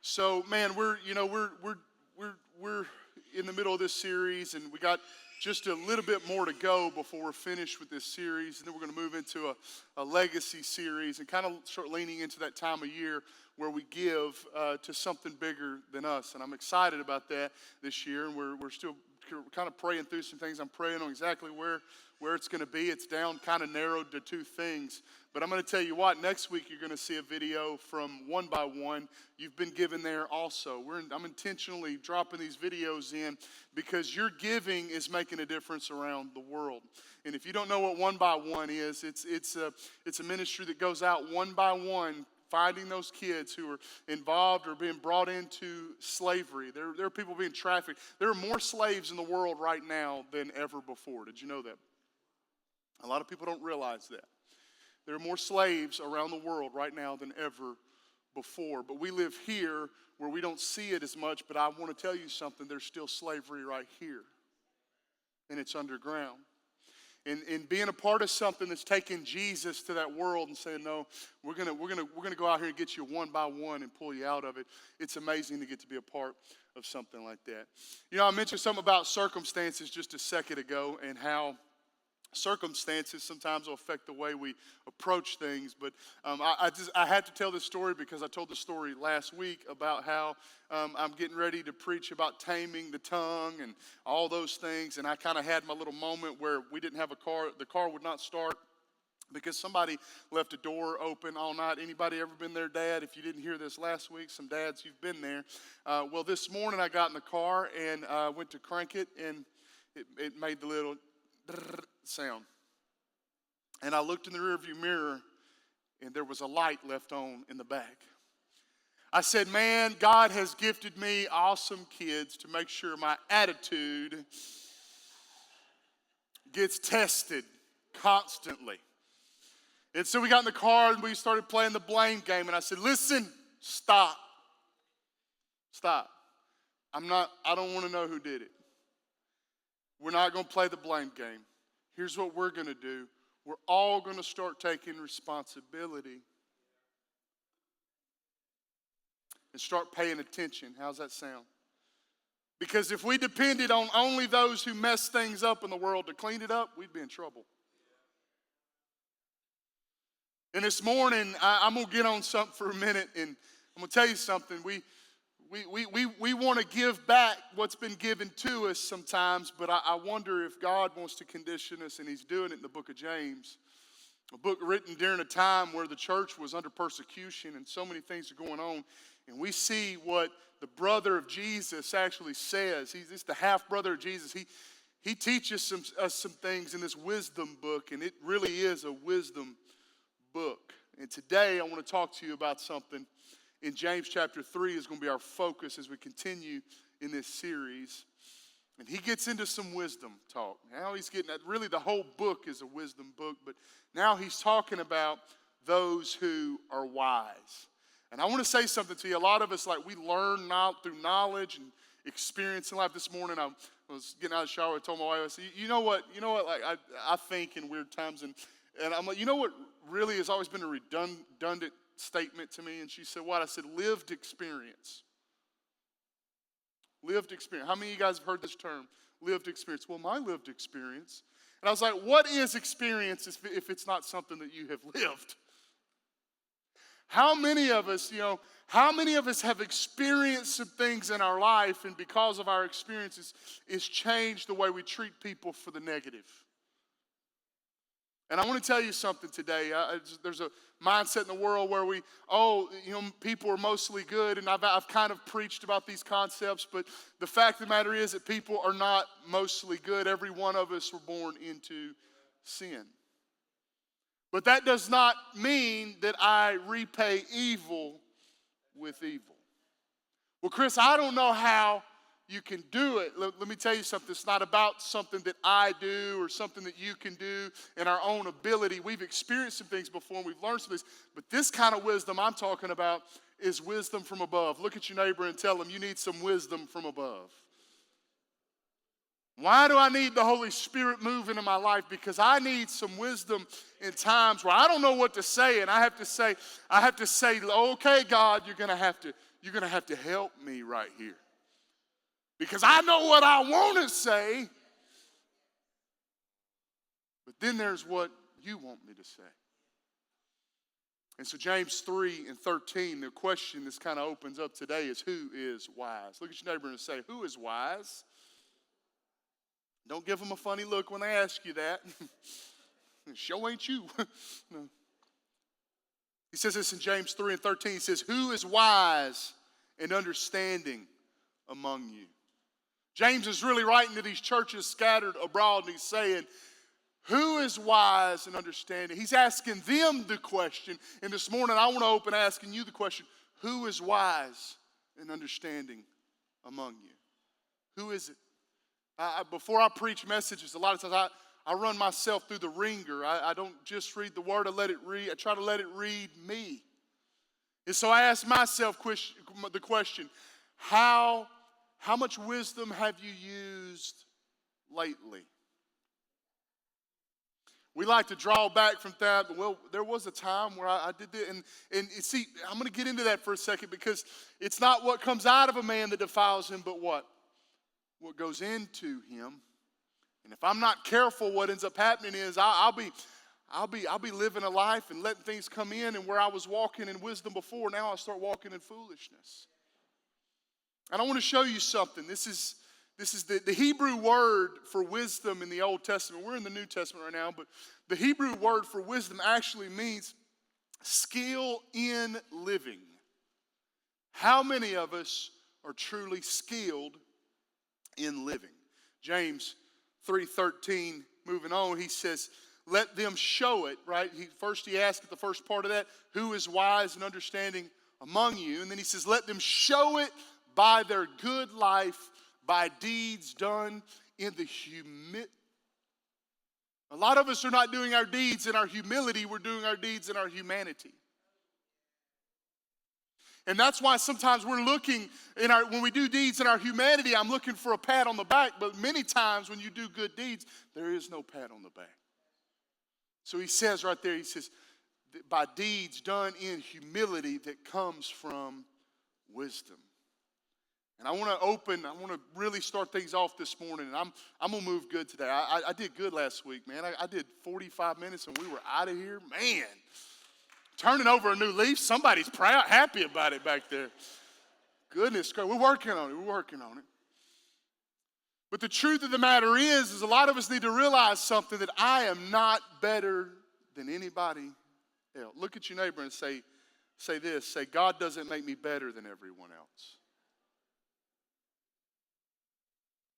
So, man, we're in the middle of this series, and we got just a little bit more to go before we're finished with this series, and then we're going to move into a legacy series and kind of start leaning into that time of year where we give to something bigger than us. And I'm excited about that this year, and we're still kind of praying through some things. I'm praying on exactly where it's going to be. It's down kind of narrowed to two things. But I'm going to tell you what, next week you're going to see a video from One by One. You've been given there also. I'm intentionally dropping these videos in because your giving is making a difference around the world. And if you don't know what One by One is, it's a ministry that goes out one by one, finding those kids who are involved or being brought into slavery. There are people being trafficked. There are more slaves in the world right now than ever before. Did you know that? A lot of people don't realize that. There are more slaves around the world right now than ever before. But we live here where we don't see it as much, but I want to tell you something. There's still slavery right here. And it's underground. And being a part of something that's taking Jesus to that world and saying, no, we're gonna go out here and get you one by one and pull you out of it. It's amazing to get to be a part of something like that. You know, I mentioned something about circumstances just a second ago and how circumstances sometimes will affect the way we approach things, but I had to tell this story because I told the story last week about how I'm getting ready to preach about taming the tongue and all those things, and I kind of had my little moment where we didn't have a car. The car would not start because somebody left a door open all night. Anybody ever been there, Dad? If you didn't hear this last week, some dads, you've been there. Well, this morning I got in the car and went to crank it, and it made the little sound. And I looked in the rearview mirror, and there was a light left on in the back. I said, man, God has gifted me awesome kids to make sure my attitude gets tested constantly. And so we got in the car, and we started playing the blame game, and I said, listen, stop. I don't want to know who did it. We're not going to play the blame game. Here's what we're going to do. We're all going to start taking responsibility and start paying attention. How's that sound? Because if we depended on only those who mess things up in the world to clean it up, we'd be in trouble. And this morning, I'm going to get on something for a minute, and I'm going to tell you something. We want to give back what's been given to us sometimes, but I wonder if God wants to condition us, and he's doing it in the book of James, a book written during a time where the church was under persecution and so many things are going on. And we see what the brother of Jesus actually says. He's the half-brother of Jesus. He teaches us some things in this wisdom book, and it really is a wisdom book. And today I want to talk to you about something in James chapter 3 is going to be our focus as we continue in this series. And he gets into some wisdom talk. Now he's getting at, really the whole book is a wisdom book, but now he's talking about those who are wise. And I want to say something to you. A lot of us, like, we learn through knowledge and experience in life. This morning I was getting out of the shower. I told my wife, I said, you know what, like I think in weird times, and I'm like, you know what really has always been a redundant statement to me? And she said, what? I said, lived experience. Lived experience. How many of you guys have heard this term? Lived experience. Well, my lived experience. And I was like, what is experience if it's not something that you have lived? How many of us, have experienced some things in our life, and because of our experiences, it's changed the way we treat people for the negative? And I want to tell you something today. There's a mindset in the world where people are mostly good, and I've kind of preached about these concepts, but the fact of the matter is that people are not mostly good. Every one of us were born into sin. But that does not mean that I repay evil with evil. Well, Chris, I don't know how you can do it. Let me tell you something. It's not about something that I do or something that you can do in our own ability. We've experienced some things before, and we've learned some things. But this kind of wisdom I'm talking about is wisdom from above. Look at your neighbor and tell them you need some wisdom from above. Why do I need the Holy Spirit moving in my life? Because I need some wisdom in times where I don't know what to say, and I have to say, okay, God, you're going to have to you're going to have to help me right here. Because I know what I want to say, but then there's what you want me to say. And so James 3:13, the question this kind of opens up today is, who is wise? Look at your neighbor and say, who is wise? Don't give them a funny look when they ask you that. Show ain't you. No. He says this in James 3:13. He says, who is wise and understanding among you? James is really writing to these churches scattered abroad, and he's saying, who is wise and understanding? He's asking them the question. And this morning I want to open asking you the question, who is wise and understanding among you? Who is it? Before I preach messages, a lot of times I run myself through the ringer. I don't just read the word, I try to let it read me. And so I ask myself the question, how much wisdom have you used lately? We like to draw back from that, but well, there was a time where I did this. And see, I'm going to get into that for a second, because it's not what comes out of a man that defiles him, but what goes into him. And if I'm not careful, what ends up happening is I'll be living a life and letting things come in, and where I was walking in wisdom before, now I start walking in foolishness. And I want to show you something. This is the Hebrew word for wisdom in the Old Testament. We're in the New Testament right now, but the Hebrew word for wisdom actually means skill in living. How many of us are truly skilled in living? James 3:13, moving on, he says, let them show it, right? He asks at the first part of that, who is wise and understanding among you? And then he says, let them show it by their good life, by deeds done in the humility. A lot of us are not doing our deeds in our humility, we're doing our deeds in our humanity. And that's why sometimes we're looking when we do deeds in our humanity, I'm looking for a pat on the back, but many times when you do good deeds, there is no pat on the back. So he says right there, he says, by deeds done in humility that comes from wisdom. And I want to really start things off this morning, and I'm going to move good today. I did good last week, man. I did 45 minutes, and we were out of here. Man, turning over a new leaf. Somebody's proud, happy about it back there. Goodness gracious, we're working on it. But the truth of the matter is a lot of us need to realize something, that I am not better than anybody else. Look at your neighbor and say this. Say, God doesn't make me better than everyone else.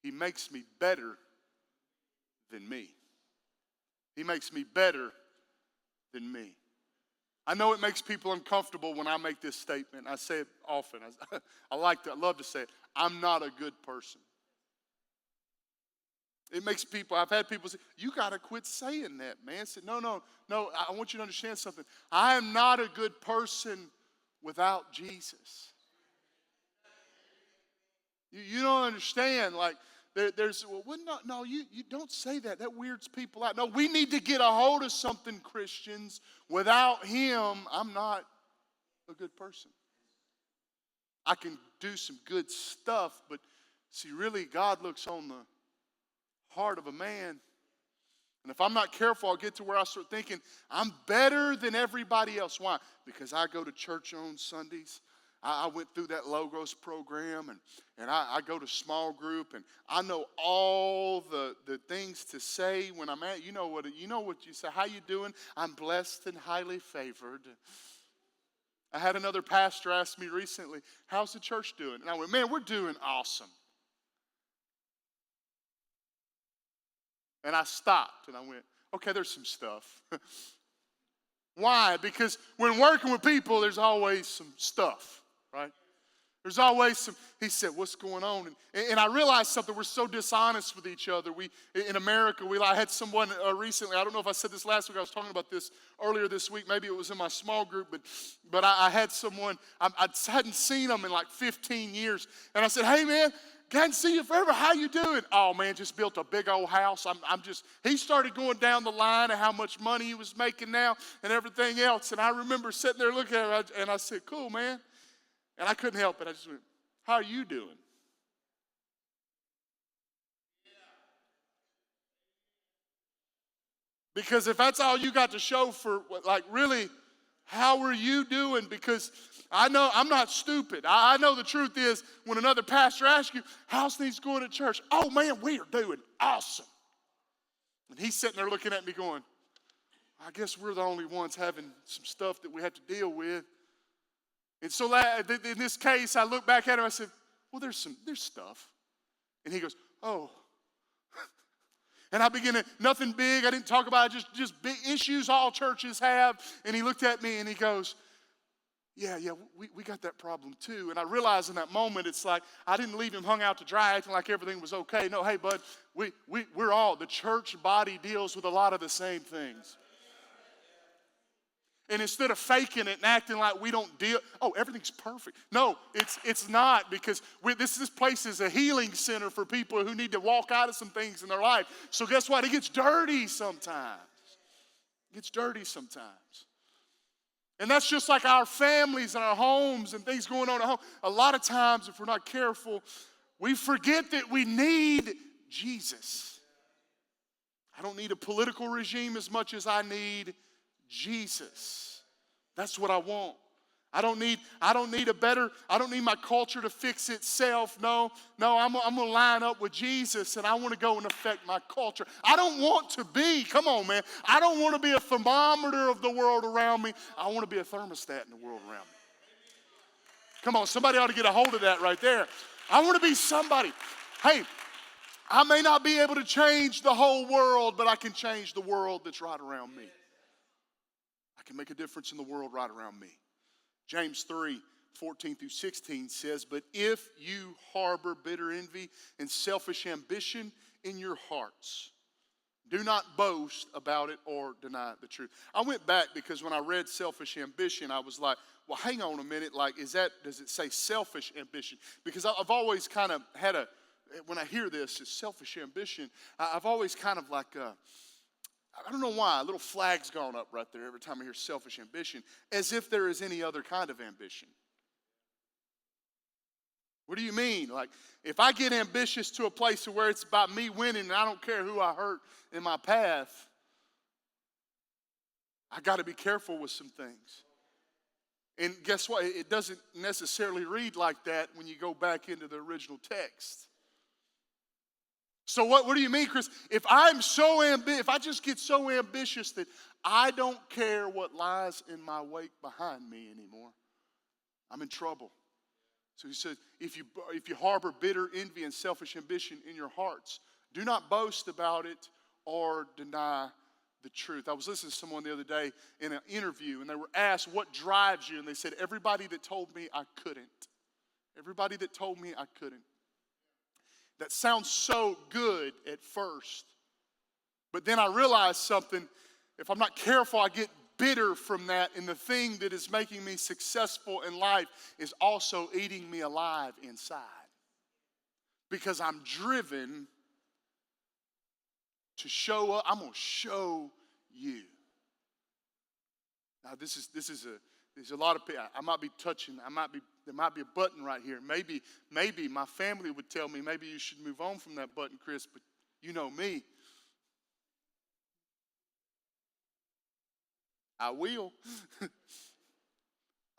He makes me better than me. He makes me better than me. I know it makes people uncomfortable when I make this statement. I say it often. I love to say it. I'm not a good person. It makes people, I've had people say, you got to quit saying that, man. I said, no, I want you to understand something. I am not a good person without Jesus. You don't understand, like, you don't say that. That weirds people out. No, we need to get a hold of something, Christians. Without him, I'm not a good person. I can do some good stuff, but see, really, God looks on the heart of a man. And if I'm not careful, I'll get to where I start thinking, I'm better than everybody else. Why? Because I go to church on Sundays. I went through that Logos program, and I go to small group, and I know all the things to say when I'm at, you know what you say, how you doing? I'm blessed and highly favored. I had another pastor ask me recently, how's the church doing? And I went, man, we're doing awesome. And I stopped, and I went, okay, there's some stuff. Why? Because when working with people, there's always some stuff. Right? There's always some, he said, what's going on? And I realized something, we're so dishonest with each other. In America, I had someone recently, I don't know if I said this last week, I was talking about this earlier this week, maybe it was in my small group, but I had someone, I hadn't seen them in like 15 years, and I said, hey man, hadn't seen you forever, how you doing? Oh man, just built a big old house. He started going down the line of how much money he was making now and everything else, and I remember sitting there looking at him, and I said, cool man. And I couldn't help it. I just went, how are you doing? Because if that's all you got to show for, like, really, how are you doing? Because I know I'm not stupid. I know the truth is when another pastor asks you, how's things going at church? Oh, man, we are doing awesome. And he's sitting there looking at me going, I guess we're the only ones having some stuff that we have to deal with. And so in this case, I look back at him, I said, well, there's stuff. And he goes, oh. And I began to, nothing big, I didn't talk about it, just big issues all churches have. And he looked at me and he goes, yeah, we got that problem too. And I realized in that moment, it's like, I didn't leave him hung out to dry, acting like everything was okay. No, hey, bud, we're all, the church body deals with a lot of the same things. And instead of faking it and acting like we don't deal, oh, everything's perfect. No, it's not, because this place is a healing center for people who need to walk out of some things in their life. So guess what? It gets dirty sometimes. It gets dirty sometimes. And that's just like our families and our homes and things going on at home. A lot of times, if we're not careful, we forget that we need Jesus. I don't need a political regime as much as I need Jesus. That's what I want. I don't need my culture to fix itself. No, I'm going to line up with Jesus, and I want to go and affect my culture. I don't want to be, come on, man. I don't want to be a thermometer of the world around me. I want to be a thermostat in the world around me. Come on, somebody ought to get a hold of that right there. I want to be somebody. Hey, I may not be able to change the whole world, but I can change the world that's right around me. I can make a difference in the world right around me. James 3:14-16 says, but if you harbor bitter envy and selfish ambition in your hearts, do not boast about it or deny the truth. I went back because when I read selfish ambition, I was like, well, hang on a minute. Like, does it say selfish ambition? Because I've always kind of had when I hear this, it's selfish ambition, I've always kind of like, I don't know why, a little flag's gone up right there every time I hear selfish ambition, as if there is any other kind of ambition. What do you mean? Like, if I get ambitious to a place where it's about me winning and I don't care who I hurt in my path, I got to be careful with some things. And guess what? It doesn't necessarily read like that when you go back into the original text. So what do you mean, Chris? If I just get so ambitious that I don't care what lies in my wake behind me anymore, I'm in trouble. So he says, if you harbor bitter envy and selfish ambition in your hearts, do not boast about it or deny the truth. I was listening to someone the other day in an interview, and they were asked, what drives you? And they said, everybody that told me I couldn't. Everybody that told me I couldn't. That sounds so good at first. But then I realized something. If I'm not careful, I get bitter from that. And the thing that is making me successful in life is also eating me alive inside. Because I'm driven to show up. I'm going to show you. Now, there's a lot of people. I might be touching. There might be a button right here. Maybe my family would tell me, maybe you should move on from that button, Chris, but you know me. I will.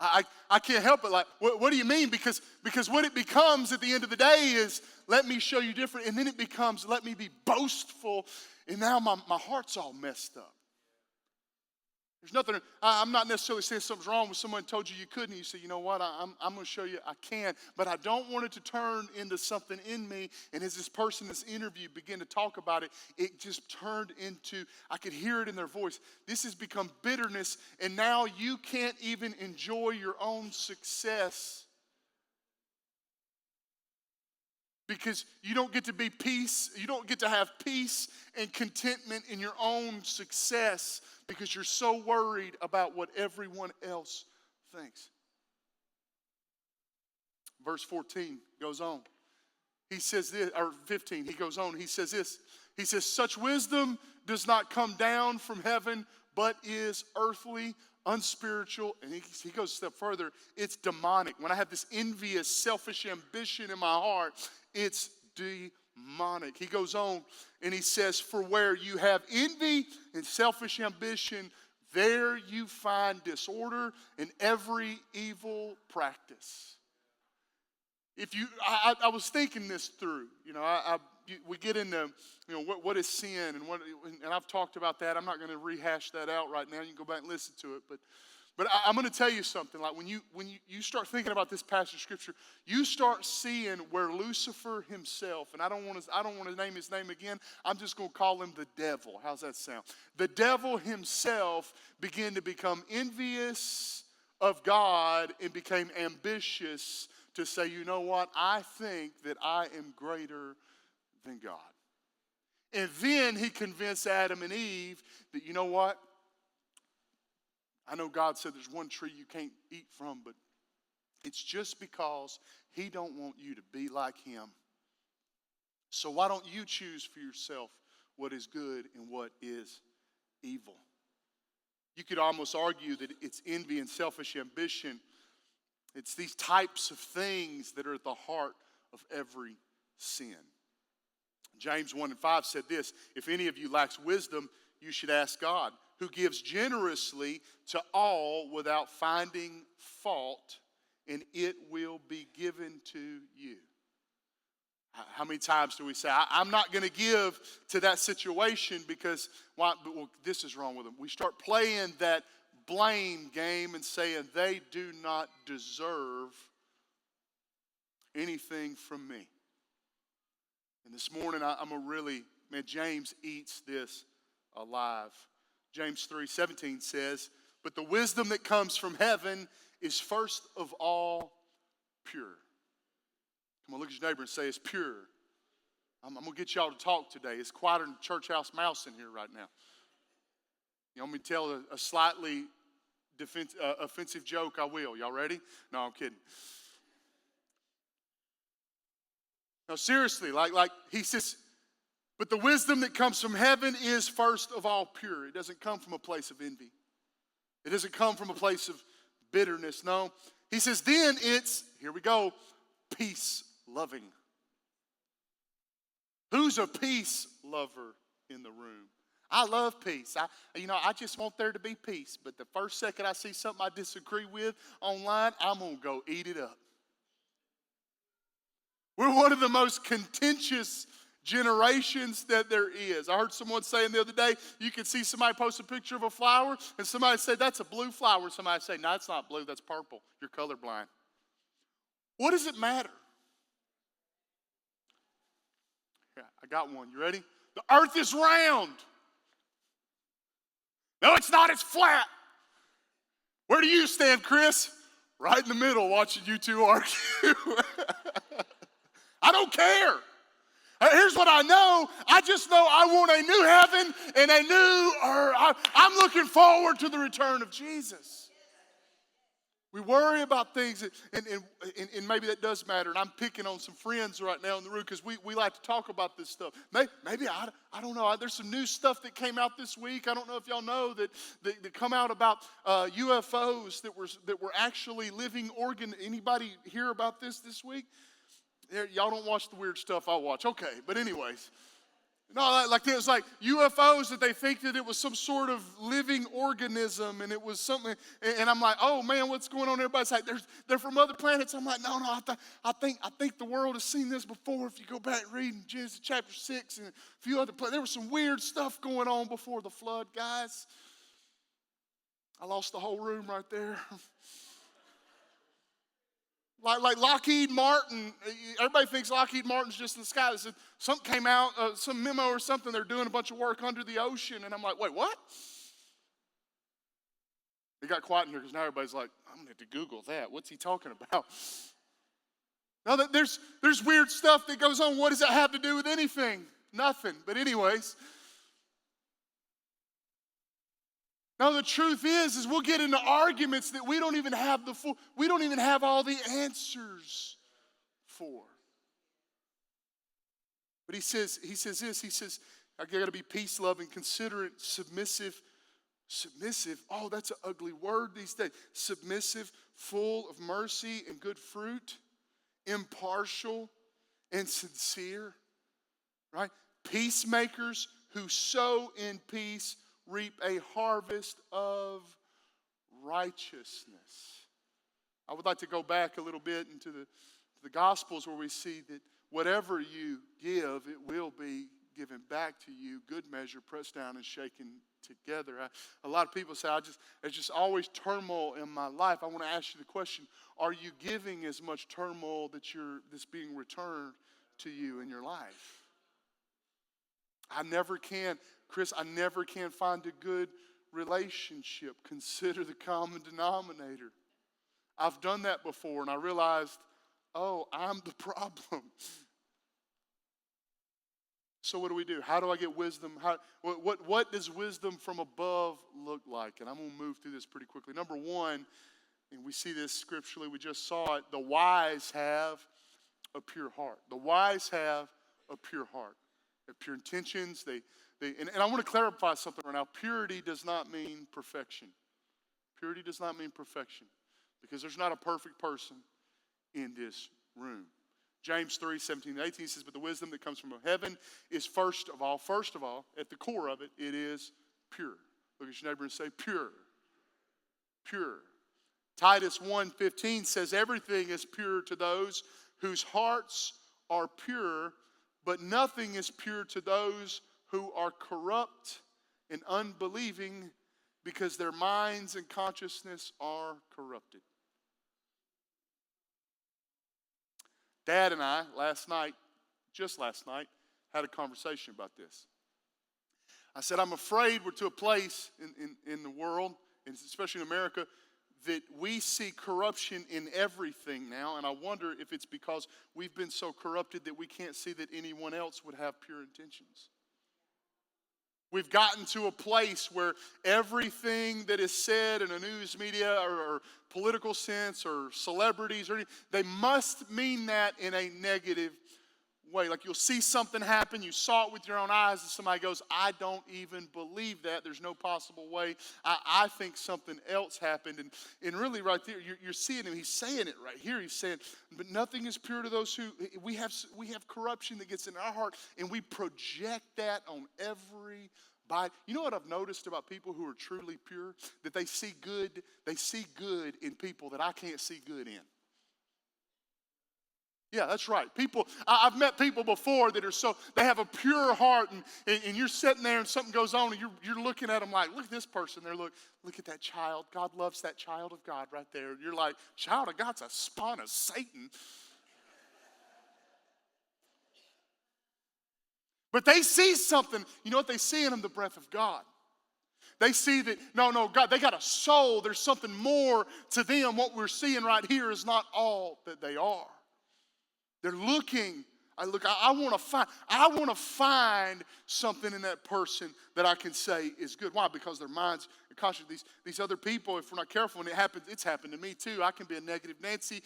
I can't help it. Like, what do you mean? Because what it becomes at the end of the day is, let me show you different. And then it becomes, let me be boastful. And now my heart's all messed up. There's nothing, I'm not necessarily saying something's wrong with someone told you couldn't. And you say, you know what, I'm going to show you I can. But I don't want it to turn into something in me. And as this person in this interview began to talk about it, it just turned into, I could hear it in their voice. This has become bitterness. And now you can't even enjoy your own success. Because you don't get to be peace, you don't get to have peace and contentment in your own success because you're so worried about what everyone else thinks. Verse 14 goes on. He says this, or 15, he goes on, he says this. He says, such wisdom does not come down from heaven, but is earthly, unspiritual, and he goes a step further, it's demonic. When I have this envious, selfish ambition in my heart, it's demonic. He goes on and he says, for where you have envy and selfish ambition, there you find disorder and every evil practice. I was thinking this through. We get into, what is sin and I've talked about that. I'm not going to rehash that out right now. You can go back and listen to it. But I'm going to tell you something. Like when you start thinking about this passage of Scripture, you start seeing where Lucifer himself, and I don't want to name his name again. I'm just going to call him the devil. How's that sound? The devil himself began to become envious of God and became ambitious to say, you know what? I think that I am greater than God. And then he convinced Adam and Eve that, you know what? I know God said there's one tree you can't eat from, but it's just because he don't want you to be like him. So why don't you choose for yourself what is good and what is evil? You could almost argue that it's envy and selfish ambition. It's these types of things that are at the heart of every sin. James 1:5 said this, if any of you lacks wisdom, you should ask God, who gives generously to all without finding fault, and it will be given to you. How many times do we say, I'm not going to give to that situation because this is wrong with them. We start playing that blame game and saying they do not deserve anything from me. And this morning, James eats this alive. James 3:17 says, but the wisdom that comes from heaven is first of all pure. Come on, look at your neighbor and say it's pure. I'm going to get y'all to talk today. It's quieter than church house mouse in here right now. You want me to tell a slightly offensive joke? I will. Y'all ready? No, I'm kidding. No, seriously, like he says, but the wisdom that comes from heaven is first of all pure. It doesn't come from a place of envy. It doesn't come from a place of bitterness. No. He says, then it's, here we go, peace loving. Who's a peace lover in the room? I love peace. I just want there to be peace. But the first second I see something I disagree with online, I'm going to go eat it up. We're one of the most contentious generations that there is. I heard someone saying the other day, you could see somebody post a picture of a flower, and somebody said, that's a blue flower. Somebody say, no, it's not blue, that's purple. You're colorblind. What does it matter? Yeah, I got one. You ready? The earth is round. No, it's not. It's flat. Where do you stand, Chris? Right in the middle, watching you two argue. I don't care. Here's what I know. I just know I want a new heaven and a new earth. I'm looking forward to the return of Jesus. We worry about things, and maybe that does matter. And I'm picking on some friends right now in the room because we like to talk about this stuff. Maybe I don't know. There's some new stuff that came out this week. I don't know if y'all know that come out about UFOs that were actually living organ. Anybody hear about this week? Y'all don't watch the weird stuff I watch. Okay, but anyways. No, like it was like UFOs that they think that it was some sort of living organism and it was something. And I'm like, oh man, what's going on? Everybody's like, they're from other planets. I'm like, no, I think the world has seen this before. If you go back and read in Genesis chapter 6 and a few other places, there was some weird stuff going on before the flood, guys. I lost the whole room right there. Like Lockheed Martin, everybody thinks Lockheed Martin's just in the sky. Something came out, some memo or something, they're doing a bunch of work under the ocean. And I'm like, wait, what? It got quiet in here because now everybody's like, I'm going to have to Google that. What's he talking about? Now, there's weird stuff that goes on. What does that have to do with anything? Nothing. But anyways. Now the truth is we'll get into arguments that we don't even have all the answers for. But he says, I got to be peace-loving, considerate, submissive Submissive, oh, that's an ugly word these days. Submissive, full of mercy and good fruit, impartial and sincere, right? Peacemakers who sow in peace reap a harvest of righteousness. I would like to go back a little bit into the Gospels where we see that whatever you give, it will be given back to you. Good measure, pressed down and shaken together. A lot of people say, it's just always turmoil in my life. I want to ask you the question, are you giving as much turmoil that's being returned to you in your life? I never can find a good relationship. Consider the common denominator. I've done that before and I realized, oh, I'm the problem. So what do? How do I get wisdom? What does wisdom from above look like? And I'm going to move through this pretty quickly. Number one, and we see this scripturally, we just saw it, the wise have a pure heart. The wise have a pure heart. They have pure intentions. And I want to clarify something right now. Purity does not mean perfection. Purity does not mean perfection. Because there's not a perfect person in this room. James 3:17-18 says, but the wisdom that comes from heaven is first of all, at the core of it, it is pure. Look at your neighbor and say, pure. Pure. Titus 1:15 says, everything is pure to those whose hearts are pure, but nothing is pure to those who are corrupt and unbelieving, because their minds and consciousness are corrupted. Dad and I, just last night, had a conversation about this. I said, I'm afraid we're to a place in the world, and especially in America, that we see corruption in everything now, and I wonder if it's because we've been so corrupted that we can't see that anyone else would have pure intentions. We've gotten to a place where everything that is said in a news media or political sense or celebrities, they must mean that in a negative way. Like you'll see something happen, you saw it with your own eyes, and somebody goes, I don't even believe that. There's no possible way. I think something else happened. And really right there, you're seeing him. He's saying it right here. He's saying, but nothing is pure to those who, we have corruption that gets in our heart, and we project that on everybody. You know what I've noticed about people who are truly pure? That they see good in people that I can't see good in. Yeah, that's right. I've met people before that they have a pure heart, and you're sitting there and something goes on, and you're looking at them like, look at this person there, look at that child. God loves that child of God right there. And you're like, child of God's a spawn of Satan. But they see something. You know what they see in them? The breath of God. They see that, no, God, they got a soul. There's something more to them. What we're seeing right here is not all that they are. They're looking. I want to find something in that person that I can say is good. Why? Because their minds are conscious. These other people, if we're not careful, and it's happened to me too. I can be a negative Nancy,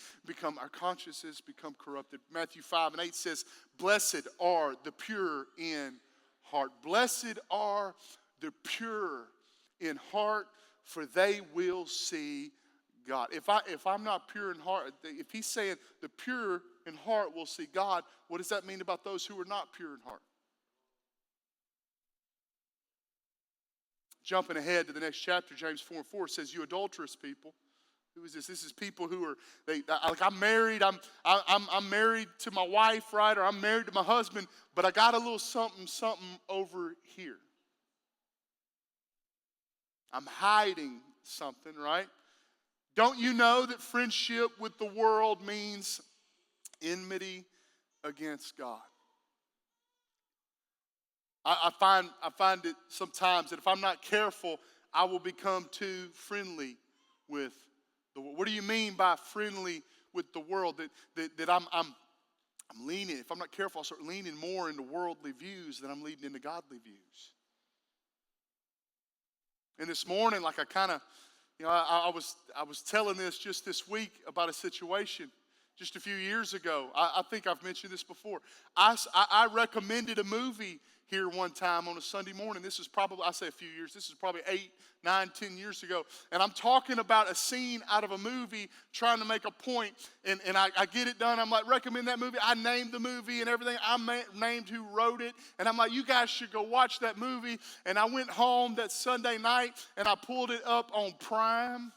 our consciences become corrupted. Matthew 5:8 says, blessed are the pure in heart. Blessed are the pure in heart, for they will see God. If I'm not pure in heart, if he's saying the pure in heart will see God, what does that mean about those who are not pure in heart? Jumping ahead to the next chapter, James 4:4 says, you adulterous people. Who is this? This is people who are, I'm married, I'm married to my wife, right? Or I'm married to my husband, but I got a little something over here. I'm hiding something, right? Don't you know that friendship with the world means enmity against God? I find it sometimes that if I'm not careful, I will become too friendly with the world. What do you mean by friendly with the world? That I'm leaning. If I'm not careful, I'll start leaning more into worldly views than I'm leaning into godly views. And this morning, I was telling this just this week about a situation. just a few years ago. I think I've mentioned this before. I recommended a movie here one time on a Sunday morning. This is probably, I say a few years, this is probably 8, 9, 10 years ago. And I'm talking about a scene out of a movie, trying to make a point, and I get it done. I'm like, recommend that movie. I named the movie and everything. I named who wrote it. And I'm like, you guys should go watch that movie. And I went home that Sunday night, and I pulled it up on Prime.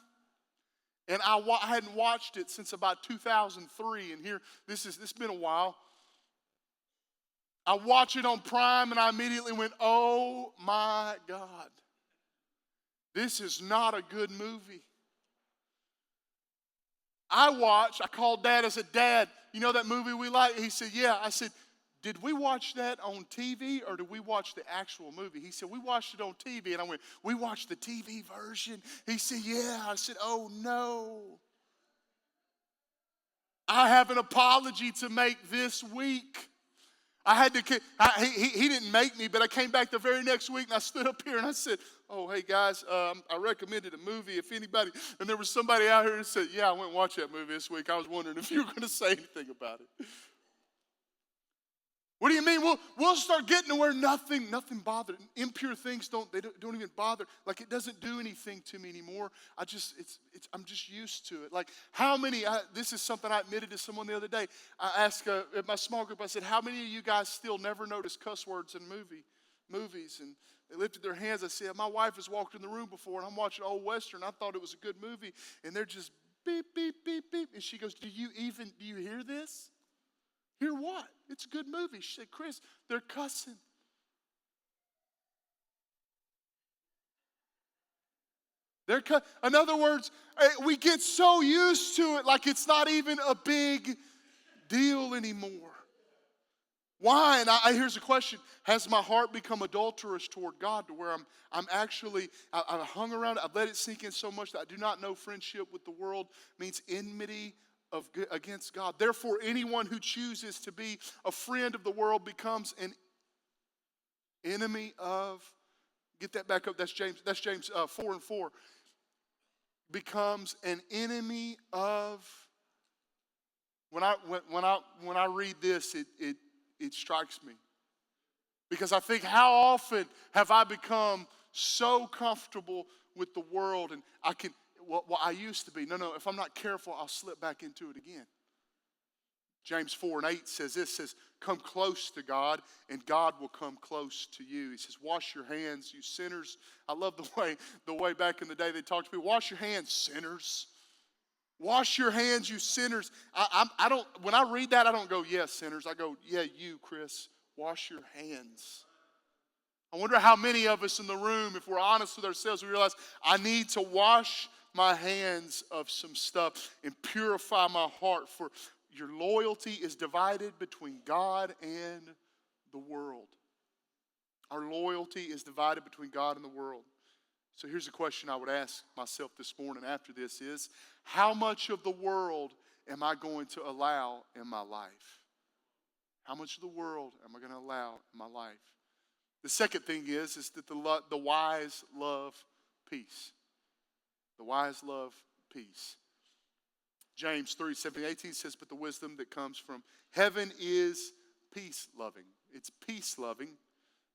And I hadn't watched it since about 2003. And here, this has been a while. I watched it on Prime, and I immediately went, oh my God. This is not a good movie. I called Dad. I said, Dad, you know that movie we like? He said, yeah. I said, did we watch that on TV or did we watch the actual movie? He said, we watched it on TV. And I went, we watched the TV version? He said, yeah. I said, oh no. I have an apology to make this week. He didn't make me, but I came back the very next week and I stood up here and I said, oh, hey guys, I recommended a movie. If anybody, and there was somebody out here who said, yeah, I went and watched that movie this week. I was wondering if you were going to say anything about it. What do you mean? We'll start getting to where nothing bothers. Impure things don't even bother. Like it doesn't do anything to me anymore. I'm just used to it. Like how many? This is something I admitted to someone the other day. I asked at my small group. I said, "How many of you guys still never notice cuss words in movies?" And they lifted their hands. I said, "My wife has walked in the room before, and I'm watching Old Western. I thought it was a good movie, and they're just beep beep beep beep." And she goes, "Do you hear this?" Hear what? It's a good movie. She said, Chris, they're cussing. In other words, we get so used to it like it's not even a big deal anymore. Why? And here's a question. Has my heart become adulterous toward God to where I'm actually, I've hung around it, I've let it sink in so much that I do not know friendship with the world means enmity against God. Therefore, anyone who chooses to be a friend of the world becomes an enemy of, get that back up, that's James 4:4. Becomes an enemy of, when I read this, it strikes me. Because I think, how often have I become so comfortable with the world and I used to be. No, if I'm not careful, I'll slip back into it again. James 4:8 says this, says, come close to God and God will come close to you. He says, wash your hands, you sinners. I love the way back in the day they talked to me. Wash your hands, sinners. Wash your hands, you sinners. I don't, when I read that, I don't go, yes, sinners. I go, yeah, you, Chris, wash your hands. I wonder how many of us in the room, if we're honest with ourselves, we realize I need to wash my hands of some stuff and purify my heart, for your loyalty is divided between God and the world. Our loyalty is divided between God and the world. So here's a question I would ask myself this morning after this is, how much of the world am I going to allow in my life? How much of the world am I going to allow in my life? The second thing is that the wise love peace. The wise love peace. James 3:17-18 says, but the wisdom that comes from heaven is peace-loving. It's peace-loving.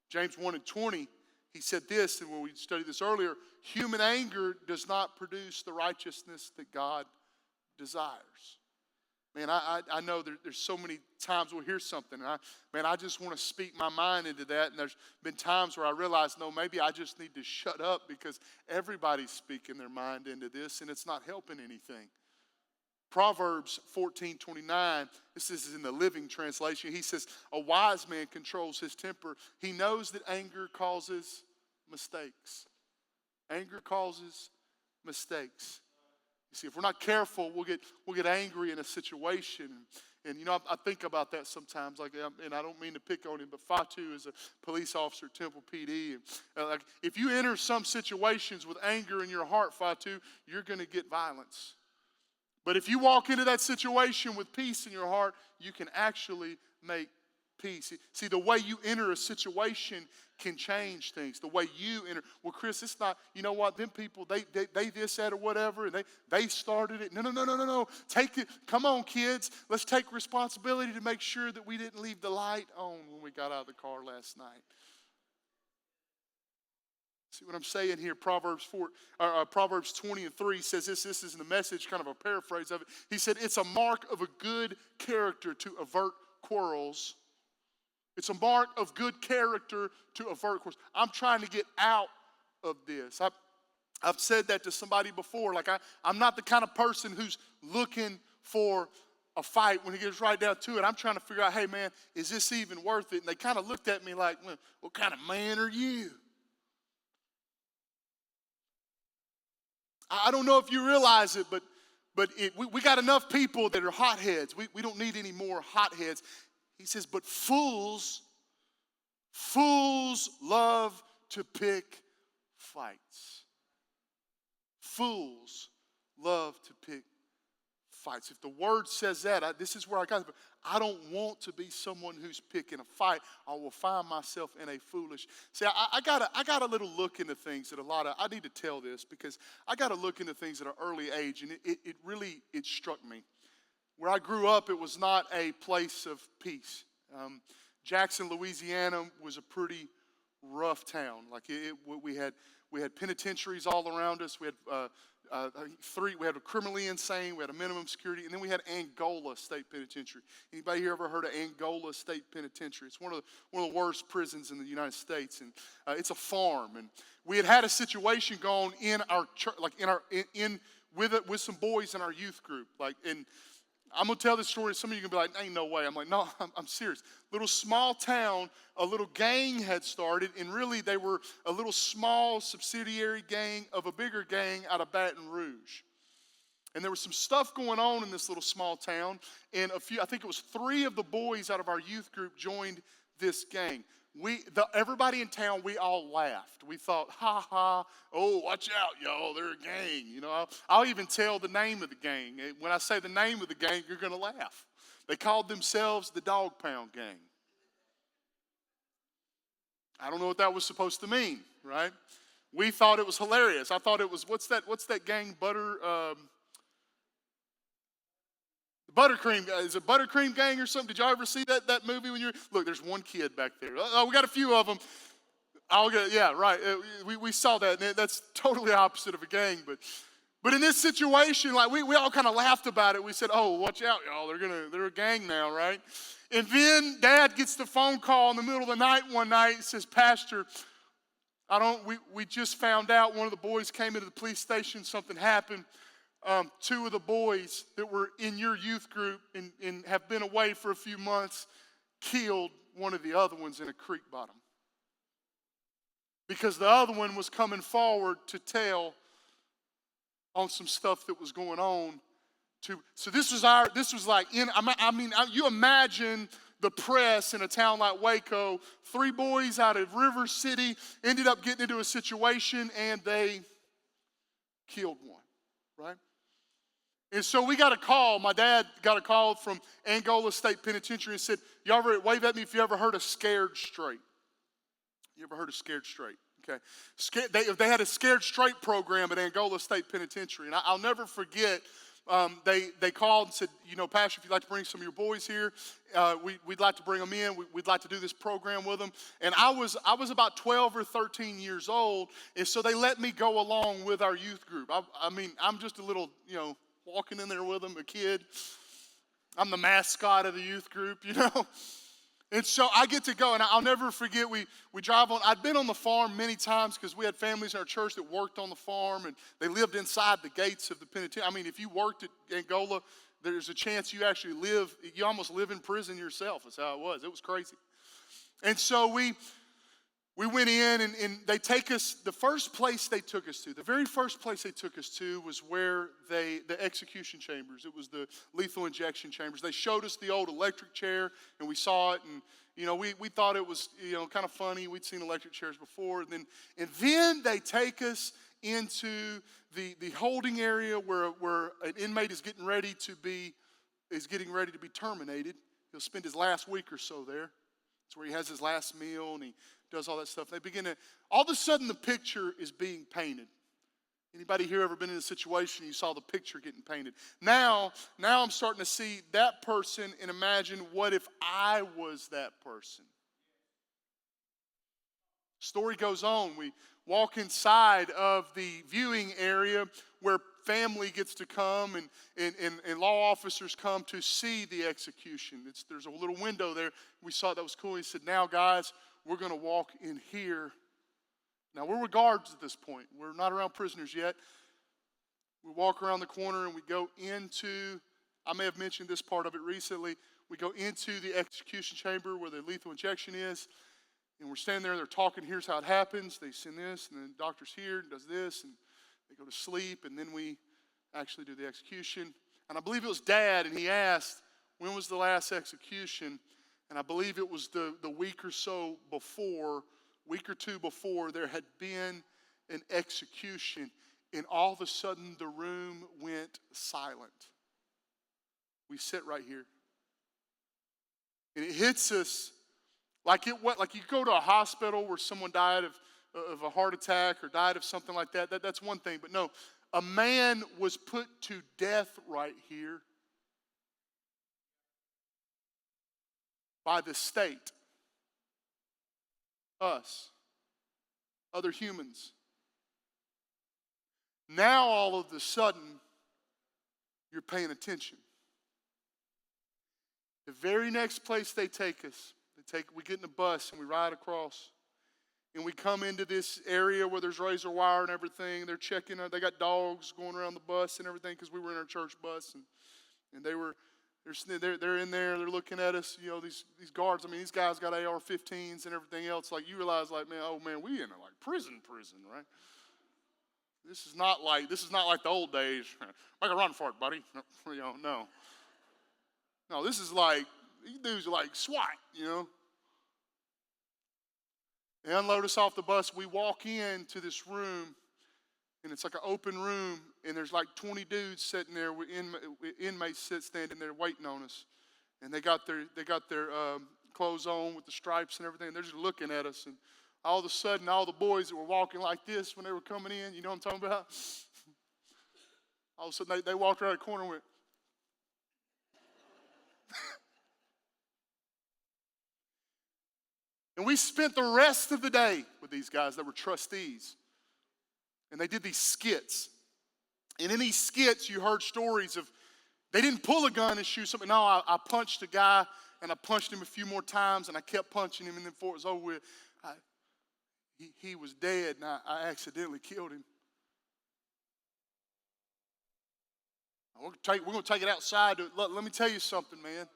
James 1:20, he said this, and when we studied this earlier, human anger does not produce the righteousness that God desires. Man, I know there's so many times we'll hear something, and I just want to speak my mind into that, and there's been times where I realize, no, maybe I just need to shut up because everybody's speaking their mind into this, and it's not helping anything. Proverbs 14:29, this is in the Living Translation, he says, a wise man controls his temper. He knows that anger causes mistakes. Anger causes mistakes. You see, if we're not careful, we'll get angry in a situation. And you know, I think about that sometimes. Like, and I don't mean to pick on him, but Fatu is a police officer at Temple PD. And like, if you enter some situations with anger in your heart, Fatu, you're going to get violence. But if you walk into that situation with peace in your heart, you can actually make peace. See, the way you enter a situation can change things. The way you enter. Well, Chris, it's not, you know what, them people, they this, that, or whatever, and they started it. No. Take it. Come on, kids. Let's take responsibility to make sure that we didn't leave the light on when we got out of the car last night. See what I'm saying here? Proverbs 20:3 says this. This is in the Message, kind of a paraphrase of it. He said, it's a mark of a good character to avert quarrels. It's a mark of good character to avert quarrels. I'm trying to get out of this. I've said that to somebody before. Like I'm not the kind of person who's looking for a fight when he gets right down to it. I'm trying to figure out, hey man, is this even worth it? And they kind of looked at me like, well, what kind of man are you? I don't know if you realize it, but we got enough people that are hotheads. We don't need any more hotheads. He says, but fools love to pick fights. Fools love to pick fights. If the word says that, this is where I got it. I don't want to be someone who's picking a fight. I will find myself in a foolish. See, I got a little look into things that I need to tell this because I got to look into things at an early age, and it really struck me. Where I grew up, it was not a place of peace. Jackson, Louisiana was a pretty rough town. Like we had penitentiaries all around us. We had three. We had a criminally insane. We had a minimum security, and then we had Angola State Penitentiary. Anybody here ever heard of Angola State Penitentiary? It's one of the worst prisons in the United States, and it's a farm. And we had a situation going in our church, like with some boys in our youth group, and I'm going to tell this story. Some of you are going to be like, ain't no way. I'm like, no, I'm serious. Little small town, a little gang had started, and really they were a little small subsidiary gang of a bigger gang out of Baton Rouge. And there was some stuff going on in this little small town, and I think it was 3 of the boys out of our youth group joined this gang. Everybody in town, we all laughed. We thought, ha ha, oh, watch out, y'all, they're a gang. You know, I'll even tell the name of the gang. When I say the name of the gang, you're going to laugh. They called themselves the Dog Pound Gang. I don't know what that was supposed to mean, right? We thought it was hilarious. I thought it was, what's that gang, Buttercream, is it Buttercream Gang or something? Did y'all ever see that movie when look, there's one kid back there. Oh, we got a few of them. Yeah, right. We saw that, and that's totally opposite of a gang. But in this situation, like we all kind of laughed about it. We said, oh, watch out, y'all. They're a gang now, right? And then Dad gets the phone call in the middle of the night one night and says, Pastor, we just found out one of the boys came into the police station, something happened. 2 of the boys that were in your youth group and have been away for a few months killed one of the other ones in a creek bottom. Because the other one was coming forward to tell on some stuff that was going on. So this was like, you imagine the press in a town like Waco. 3 boys out of River City ended up getting into a situation and they killed one, right? And so we got a call. My dad got a call from Angola State Penitentiary and said, y'all ever, wave at me if you ever heard of Scared Straight. You ever heard of Scared Straight? Okay. They had a Scared Straight program at Angola State Penitentiary. And I'll never forget, they called and said, Pastor, if you'd like to bring some of your boys here, we'd like to bring them in. We'd like to do this program with them. And I was about 12 or 13 years old, and so they let me go along with our youth group. I'm just a little, walking in there with them, a kid. I'm the mascot of the youth group, And so I get to go, and I'll never forget, we drive on. I'd been on the farm many times because we had families in our church that worked on the farm, and they lived inside the gates of the penitentiary. If you worked at Angola, there's a chance you almost live in prison yourself. That's how it was. It was crazy. And so we went in, and they take us, the very first place they took us to was where the execution chambers. It was the lethal injection chambers. They showed us the old electric chair, and we saw it, and we thought it was kind of funny. We'd seen electric chairs before, and then they take us into the holding area where an inmate is getting ready to be terminated. He'll spend his last week or so there. It's where he has his last meal and he does all that stuff. They begin to, all of a sudden the picture is being painted. Anybody here ever been in a situation you saw the picture getting painted? Now I'm starting to see that person and imagine, what if I was that person? Story goes on. We walk inside of the viewing area where family gets to come and law officers come to see the execution. There's a little window there. We saw that was cool. He said, now guys, we're going to walk in here. Now we're with guards at this point. We're not around prisoners yet. We walk around the corner and we go into, I may have mentioned this part of it recently, we go into the execution chamber where the lethal injection is. And we're standing there, they're talking, here's how it happens. They send this, and then the doctor's here and does this, and they go to sleep, and then we actually do the execution. And I believe it was Dad, and he asked, when was the last execution? And I believe it was the week or so before, week or two before, there had been an execution, and all of a sudden the room went silent. We sit right here. And it hits us like you go to a hospital where someone died of a heart attack or died of something like that. That's one thing. But no, a man was put to death right here by the state. Us. Other humans. Now all of a sudden, you're paying attention. The very next place they take us, we get in the bus and we ride across. And we come into this area where there's razor wire and everything. They're checking, they got dogs going around the bus and everything because we were in our church bus. And they're in there, they're looking at us, these guards. I mean, these guys got AR-15s and everything else. Like, you realize, like, man, we in like prison, right? This is not like the old days. Make a run for it, buddy. No. No, this is like, these dudes are like SWAT, They unload us off the bus. We walk into this room, and it's like an open room, and there's like 20 dudes sitting there with inmates standing there waiting on us. And they got their clothes on with the stripes and everything. They're just looking at us, and all of a sudden, all the boys that were walking like this when they were coming in, you know what I'm talking about? All of a sudden, they walked around the corner and went. And we spent the rest of the day with these guys that were trustees. And they did these skits. And in these skits, you heard stories of, they didn't pull a gun and shoot something. No, I punched a guy, and I punched him a few more times, and I kept punching him, and then before it was over with, he was dead, and I accidentally killed him. We're going to take it outside. Let me tell you something, man.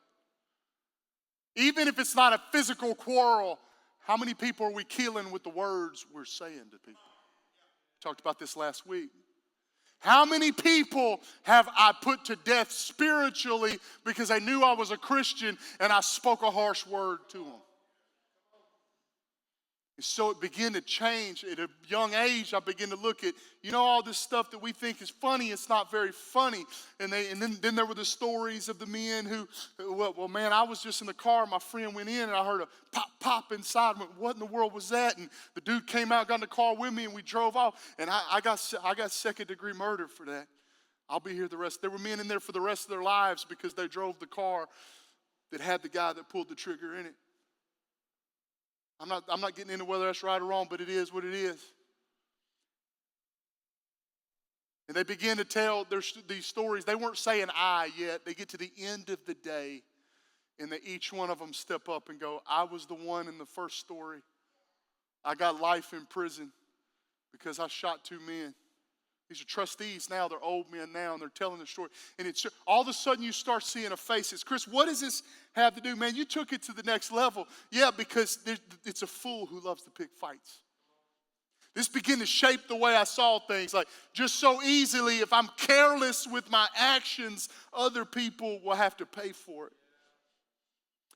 Even if it's not a physical quarrel, how many people are we killing with the words we're saying to people? We talked about this last week. How many people have I put to death spiritually because they knew I was a Christian and I spoke a harsh word to them? And so it began to change. At a young age, I began to look at, all this stuff that we think is funny, it's not very funny. And then there were the stories of the men who, well, man, I was just in the car, my friend went in, and I heard a pop inside. I went, what in the world was that? And the dude came out, got in the car with me, and we drove off. And I got second-degree murder for that. I'll be here the rest. There were men in there for the rest of their lives because they drove the car that had the guy that pulled the trigger in it. I'm not getting into whether that's right or wrong, but it is what it is. And they begin to tell these stories. They weren't saying I yet. They get to the end of the day, and each one of them step up and go, I was the one in the first story. I got life in prison because I shot 2 men. These are trustees now. They're old men now, and they're telling the story. And it's all of a sudden you start seeing a face. It's, Chris, what does this have to do? Man, you took it to the next level. Yeah, because it's a fool who loves to pick fights. This began to shape the way I saw things. Like, just so easily, if I'm careless with my actions, other people will have to pay for it.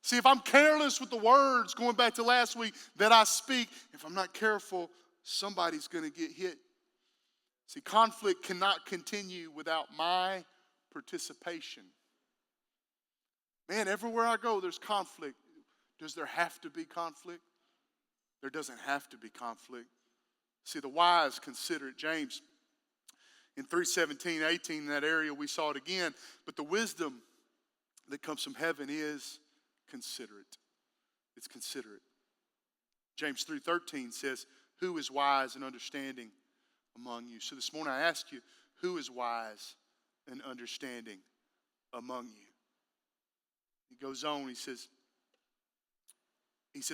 See, if I'm careless with the words, going back to last week, that I speak, if I'm not careful, somebody's going to get hit. See, conflict cannot continue without my participation. Man, everywhere I go, there's conflict. Does there have to be conflict? There doesn't have to be conflict. See, the wise consider it. James, in 3:17, 18, in that area, we saw it again. But the wisdom that comes from heaven is considerate. It's considerate. James 3:13 says, who is wise and understanding among you? So this morning I ask you, who is wise and understanding among you? He goes on, he says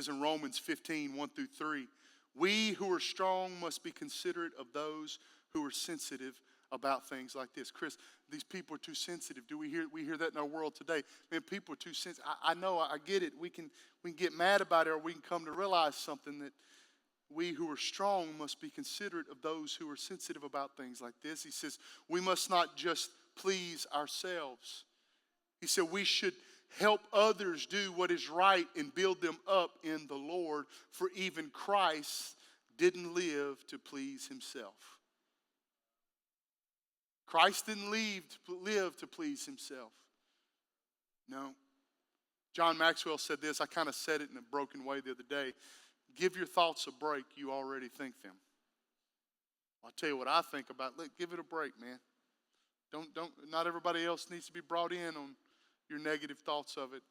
in Romans 15:1-3, we who are strong must be considerate of those who are sensitive about things like this. Chris, these people are too sensitive. We hear that in our world today. Man, people are too sensitive. I know, I get it. We can get mad about it, or we can come to realize something, that we who are strong must be considerate of those who are sensitive about things like this. He says, we must not just please ourselves. He said we should help others do what is right and build them up in the Lord, for even Christ didn't live to please himself. Christ didn't live to please himself. No. John Maxwell said this. I kind of said it in a broken way the other day. Give your thoughts a break. You already think them. I'll tell you what I think about. Look, give it a break, man. Not everybody else needs to be brought in on your negative thoughts of it.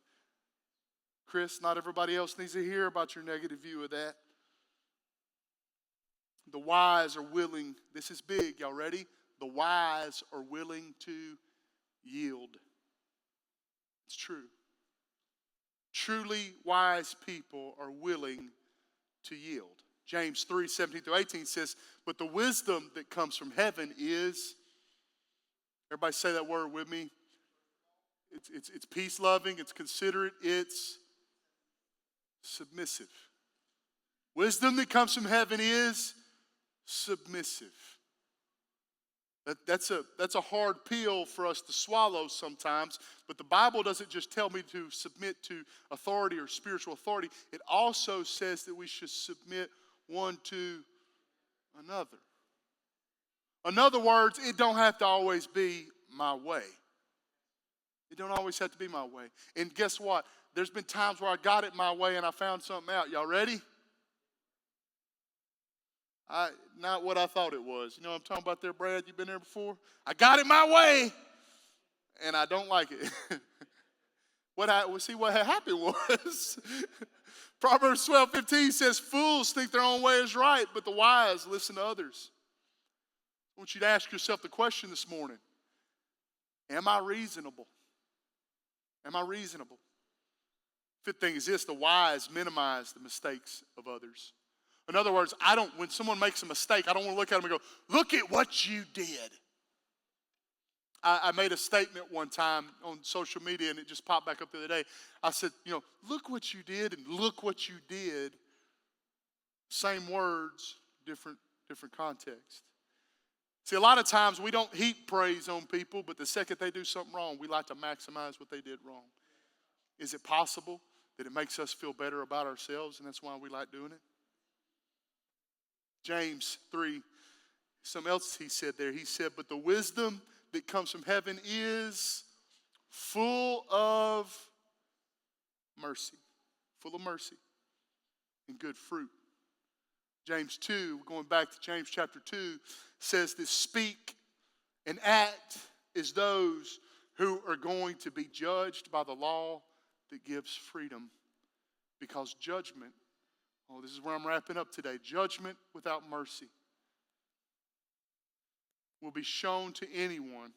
Chris, not everybody else needs to hear about your negative view of that. The wise are willing. This is big. Y'all ready? The wise are willing to yield. It's true. Truly wise people are willing to yield. James 3:17-18 says, but the wisdom that comes from heaven is, everybody say that word with me. It's peace-loving, it's considerate, it's submissive. Wisdom that comes from heaven is submissive. That's a hard pill for us to swallow sometimes, but the Bible doesn't just tell me to submit to authority or spiritual authority. It also says that we should submit one to another. In other words, it don't have to always be my way. It don't always have to be my way. And guess what? There's been times where I got it my way and I found something out. Y'all ready? Not what I thought it was. You know what I'm talking about there, Brad? You been there before? I got it my way, and I don't like it. What happened was, Proverbs 12:15 says, fools think their own way is right, but the wise listen to others. I want you to ask yourself the question this morning. Am I reasonable? Am I reasonable? Fifth thing is this: the wise minimize the mistakes of others. In other words, when someone makes a mistake, I don't want to look at them and go, look at what you did. I made a statement one time on social media, and it just popped back up the other day. I said, look what you did and look what you did. Same words, different context. See, a lot of times we don't heap praise on people, but the second they do something wrong, we like to maximize what they did wrong. Is it possible that it makes us feel better about ourselves, and that's why we like doing it? James 3, something else he said there. He said, but the wisdom that comes from heaven is full of mercy. Full of mercy and good fruit. James 2, going back to James chapter 2, says that speak and act as those who are going to be judged by the law that gives freedom. Because judgment, this is where I'm wrapping up today. Judgment without mercy will be shown to anyone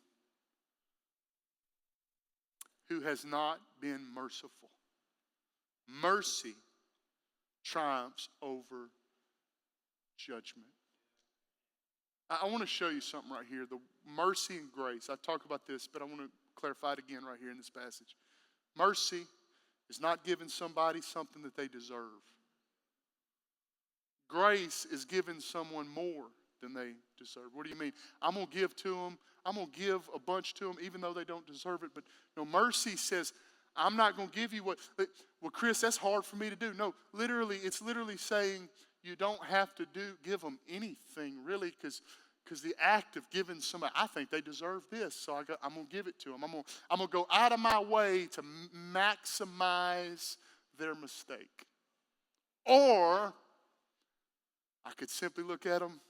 who has not been merciful. Mercy triumphs over judgment. I want to show you something right here. The mercy and grace. I talk about this, but I want to clarify it again right here in this passage. Mercy is not giving somebody something that they deserve. Grace is giving someone more than they deserve. What do you mean? I'm going to give to them. I'm going to give a bunch to them even though they don't deserve it. But no, mercy says, I'm not going to give you what, well, Chris, that's hard for me to do. No, literally, it's literally saying you don't have to give them anything really, because the act of giving somebody, I think they deserve this, so I'm going to give it to them. I'm going to go out of my way to maximize their mistake. Or I could simply look at them,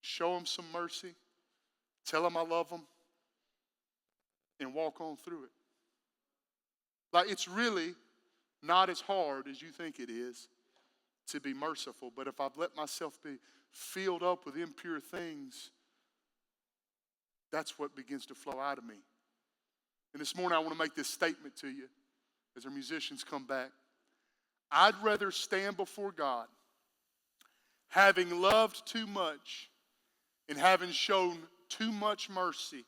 show them some mercy, tell them I love them, and walk on through it. Like, it's really not as hard as you think it is to be merciful. But if I've let myself be filled up with impure things, that's what begins to flow out of me. And this morning I want to make this statement to you as our musicians come back. I'd rather stand before God having loved too much and having shown too much mercy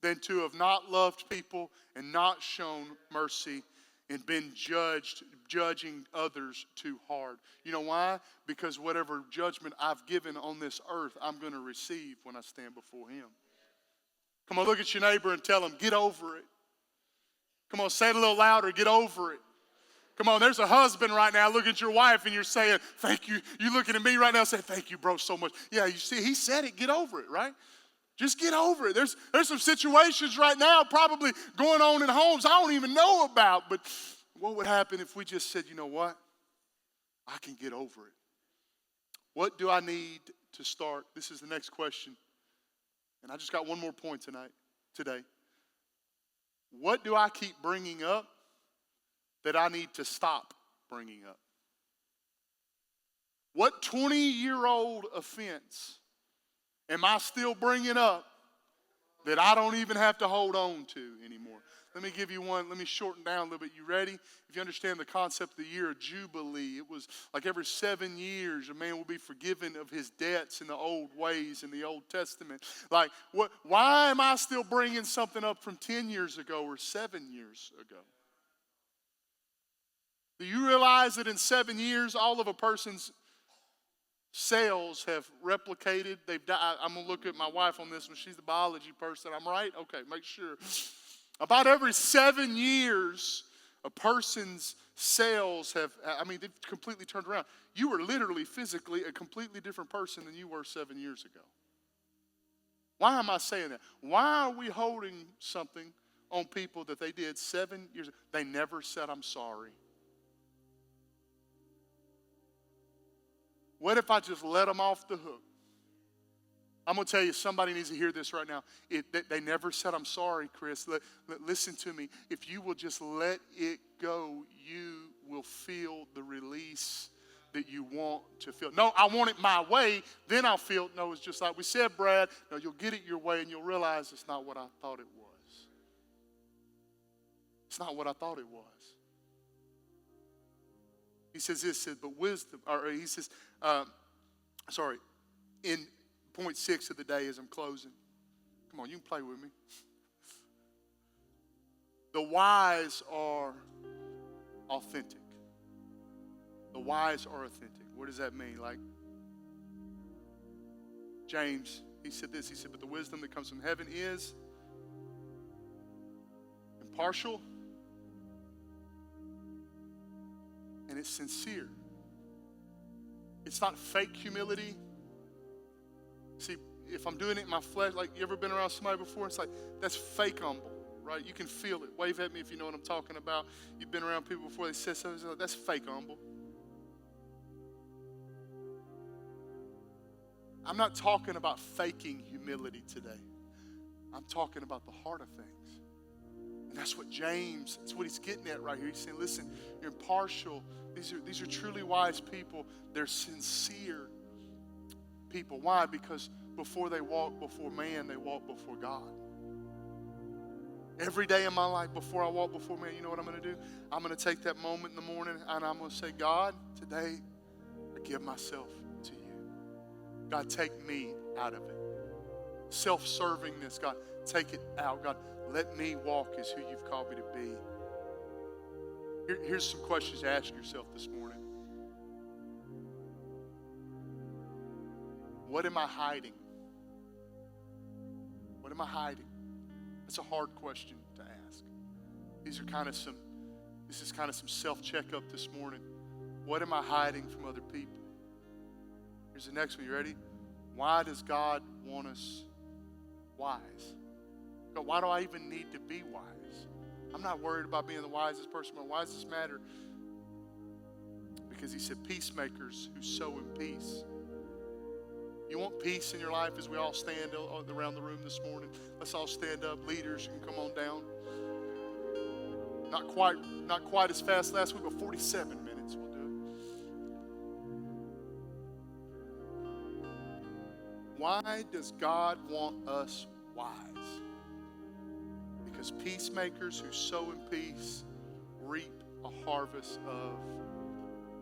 than to have not loved people and not shown mercy and been judging others too hard. You know why? Because whatever judgment I've given on this earth, I'm going to receive when I stand before Him. Come on, look at your neighbor and tell him, get over it. Come on, say it a little louder, get over it. Come on, there's a husband right now. Look at your wife and you're saying, thank you. You're looking at me right now saying, thank you, bro, so much. Yeah, you see, he said it, get over it, right? Just get over it. There's some situations right now probably going on in homes I don't even know about. But what would happen if we just said, you know what? I can get over it. What do I need to start? This is the next question. And I just got one more point today. What do I keep bringing up that I need to stop bringing up? What 20-year-old offense am I still bringing up that I don't even have to hold on to anymore? Let me give you one. Let me shorten down a little bit. You ready? If you understand the concept of the year of Jubilee, it was like every 7 years a man will be forgiven of his debts in the old ways in the Old Testament. Like, why am I still bringing something up from 10 years ago or 7 years ago? Do you realize that in 7 years, all of a person's cells have replicated? They've died. I'm going to look at my wife on this one. She's the biology person. I'm right? Okay, make sure. About every 7 years, a person's cells they've completely turned around. You were literally, physically, a completely different person than you were 7 years ago. Why am I saying that? Why are we holding something on people that they did 7 years ago? They never said, I'm sorry. What if I just let them off the hook? I'm going to tell you, somebody needs to hear this right now. They never said, I'm sorry, Chris. Listen to me. If you will just let it go, you will feel the release that you want to feel. No, I want it my way, then I'll feel. No, it's just like we said, Brad. No, you'll get it your way and you'll realize it's not what I thought it was. It's not what I thought it was. He says this, but wisdom, or he says, in point 6 of the day as I'm closing. Come on, you can play with me. The wise are authentic. The wise are authentic. What does that mean? Like James, he said this. He said, but the wisdom that comes from heaven is impartial and it's sincere. It's not fake humility. See, if I'm doing it in my flesh, like you ever been around somebody before? It's like, that's fake humble, right? You can feel it. Wave at me if you know what I'm talking about. You've been around people before, they said something, like, that's fake humble. I'm not talking about faking humility today. I'm talking about the heart of things. And that's what James, that's what he's getting at right here. He's saying, listen, you're impartial. These are truly wise people. They're sincere people. Why? Because before they walk before man, they walk before God. Every day in my life, before I walk before man, you know what I'm going to do? I'm going to take that moment in the morning and I'm going to say, God, today I give myself to you. God, take me out of it. Self-servingness, God, take it out. God, let me walk as who you've called me to be. Here's some questions to ask yourself this morning. What am I hiding? What am I hiding? That's a hard question to ask. This is kind of some self-checkup this morning. What am I hiding from other people? Here's the next one. You ready? Why does God want us wise? God, why do I even need to be wise? I'm not worried about being the wisest person. Why does this matter? Because he said, peacemakers who sow in peace. You want peace in your life as we all stand around the room this morning? Let's all stand up. Leaders, you can come on down. Not quite as fast last week, but 47 minutes we'll do it. Why does God want us wise? Because peacemakers who sow in peace reap a harvest of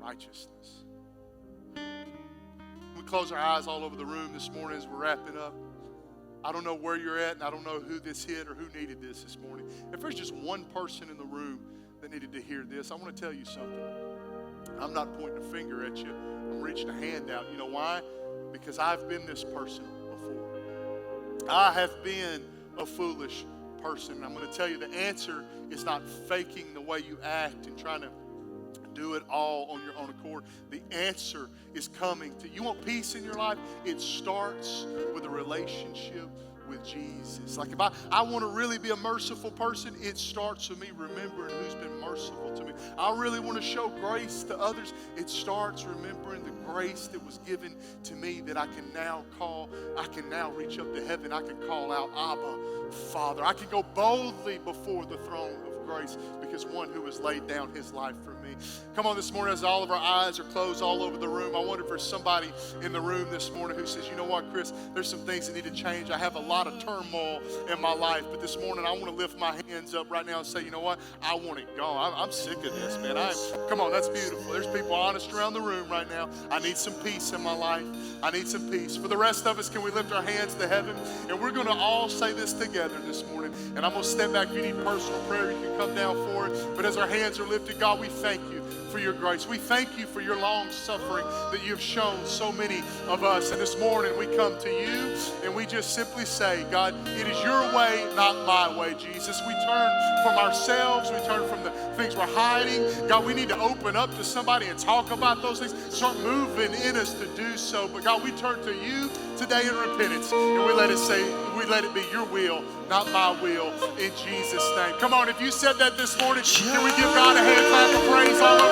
righteousness. We close our eyes all over the room this morning as we're wrapping up. I don't know where you're at, and I don't know who this hit or who needed this morning. If there's just one person in the room that needed to hear this, I want to tell you something. I'm not pointing a finger at you. I'm reaching a hand out. You know why? Because I've been this person before. I have been a foolish person. And I'm going to tell you the answer is not faking the way you act and trying to do it all on your own accord. The answer is coming to you. Want peace in your life? It starts with a relationship with Jesus. Like if I want to really be a merciful person, it starts with me remembering who's been merciful to me. I really want to show grace to others. It starts remembering the grace that was given to me that I can now reach up to heaven. I can call out, Abba, Father. I can go boldly before the throne of grace because one who has laid down his life for me. Come on, this morning as all of our eyes are closed all over the room, I wonder if there's somebody in the room this morning who says, you know what, Chris, there's some things that need to change. I have a lot of turmoil in my life, but this morning I want to lift my hands up right now and say, you know what, I want it gone. I'm sick of this, man. Come on, that's beautiful. There's people honest around the room right now. I need some peace in my life. I need some peace. For the rest of us, can we lift our hands to heaven? And we're going to all say this together this morning. And I'm going to step back. If you need personal prayer, you can come down for it. But as our hands are lifted, God, we thank you for your grace. We thank you for your long suffering that you've shown so many of us. And this morning we come to you and we just simply say, God, it is your way, not my way, Jesus. We turn from ourselves. We turn from the things we're hiding. God, we need to open up to somebody and talk about those things. Start moving in us to do so. But God, we turn to you today in repentance and we let it be your will, not my will, in Jesus' name. Come on, if you said that this morning, can we give God a hand clap of praise all over